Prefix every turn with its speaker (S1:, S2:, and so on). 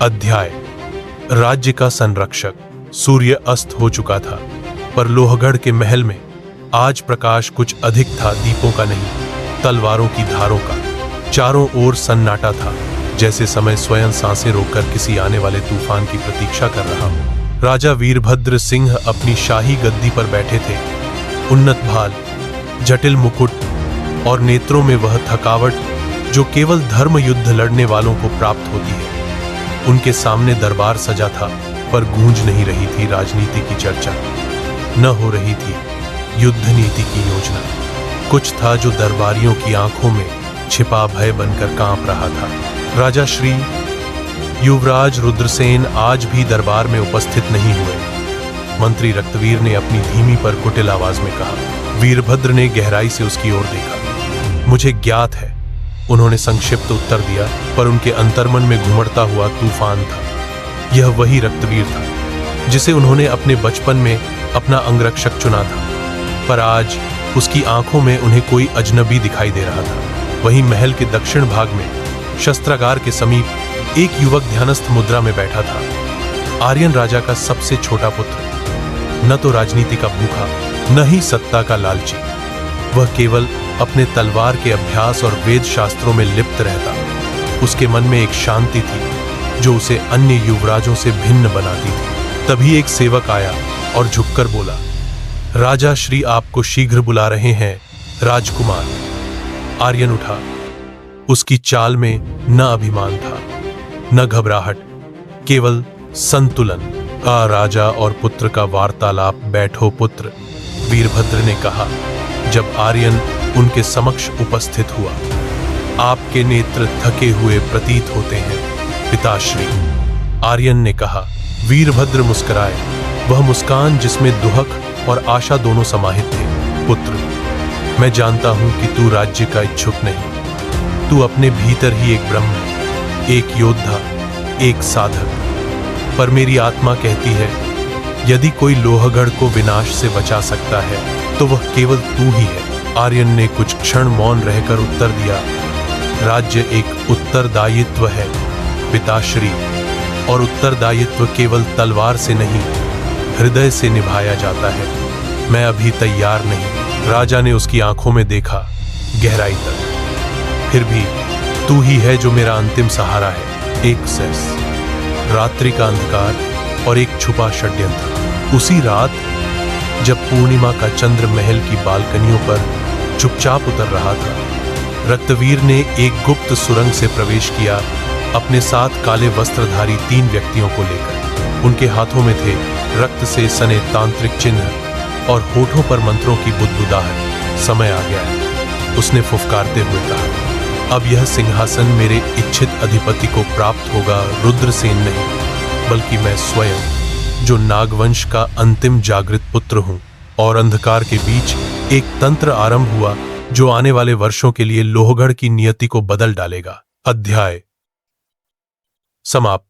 S1: अध्याय। राज्य का संरक्षक। सूर्य अस्त हो चुका था, पर लोहगढ़ के महल में आज प्रकाश कुछ अधिक था दीपों का नहीं, तलवारों की धारों का। चारों ओर सन्नाटा था, जैसे समय स्वयं सांसें रोककर किसी आने वाले तूफान की प्रतीक्षा कर रहा हो। राजा वीरभद्र सिंह अपनी शाही गद्दी पर बैठे थे। उन्नत भाल, जटिल मुकुट और नेत्रों में वह थकावट जो केवल धर्म युद्ध लड़ने वालों को प्राप्त होती है। उनके सामने दरबार सजा था, पर गूंज नहीं रही थी राजनीति की चर्चा, न हो रही थी युद्ध नीति की योजना। कुछ था जो दरबारियों की आंखों में छिपा भय बनकर कांप रहा था। राजा श्री युवराज रुद्रसेन आज भी दरबार में उपस्थित नहीं हुए। मंत्री रक्तवीर ने अपनी धीमी पर कुटिल आवाज में कहा। वीरभद्र ने गहराई से उसकी ओर देखा। मुझे ज्ञात है, उन्होंने संक्षिप्त उत्तर दिया, पर उनके अंतर्मन में घुमड़ता हुआ तूफान था। यह वही रक्तवीर था जिसे उन्होंने अपने बचपन में अपना अंगरक्षक चुना था, पर आज उसकी आंखों में उन्हें कोई अजनबी दिखाई दे रहा था। वहीं महल के दक्षिण भाग में शस्त्रागार के समीप एक युवक ध्यानस्थ मुद्रा में बैठा था। आर्यन राजा का सबसे छोटा पुत्र, न तो राजनीति का भूखा, न ही सत्ता का लालची। वह केवल अपने तलवार के अभ्यास और वेद शास्त्रों में लिप्त रहता। उसके मन में एक शांति थी जो उसे अन्य युवराजों से भिन्न बनाती थी। तभी एक सेवक आया और झुककर बोला, राजा श्री आपको शीघ्र बुला रहे हैं राजकुमार। आर्यन उठा। उसकी चाल में न अभिमान था, न घबराहट, केवल संतुलन। राजा और पुत्र का वार्तालाप। बैठो पुत्र, वीरभद्र ने कहा जब आर्यन उनके समक्ष उपस्थित हुआ। आपके नेत्र थके हुए प्रतीत होते हैं पिताश्री, आर्यन ने कहा। वीरभद्र मुस्कुराए, वह मुस्कान जिसमें दुहक और आशा दोनों समाहित थे। पुत्र, मैं जानता हूं कि तू राज्य का इच्छुक नहीं। तू अपने भीतर ही एक ब्रह्म है, एक योद्धा, एक साधक। पर मेरी आत्मा कहती है, यदि कोई लोहगढ़ को विनाश से बचा सकता है तो वह केवल तू ही है। आर्यन ने कुछ क्षण मौन रहकर उत्तर दिया, राज्य एक उत्तरदायित्व है पिताश्री, और उत्तरदायित्व केवल तलवार से नहीं, हृदय से निभाया जाता है। मैं अभी तैयार नहीं। राजा ने उसकी आंखों में देखा, गहराई तक। फिर भी तू ही है जो मेरा अंतिम सहारा है। एक सेस, रात्रि का अंधकार और एक छुपा षड्यंत्र। उसी रात जब पूर्णिमा का चंद्र महल की बालकनियों पर चुपचाप उतर रहा था, रक्तवीर ने एक गुप्त सुरंग से प्रवेश किया, अपने साथ काले वस्त्रधारी 3 व्यक्तियों को लेकर। उनके हाथों में थे रक्त से सने तांत्रिक चिन्ह और होठों पर मंत्रों की बुदबुदाहट। समय आ गया है, उसने फुफकारते हुए कहा। अब यह सिंहासन मेरे इच्छित अधिपति को प्राप्त होगा, रुद्रसेन नहीं, बल्कि मैं स्वयं, जो नागवंश का अंतिम जागृत पुत्र हूं। और अंधकार के बीच एक तंत्र आरंभ हुआ जो आने वाले वर्षों के लिए लोहगढ़ की नियति को बदल डालेगा। अध्याय समाप्त।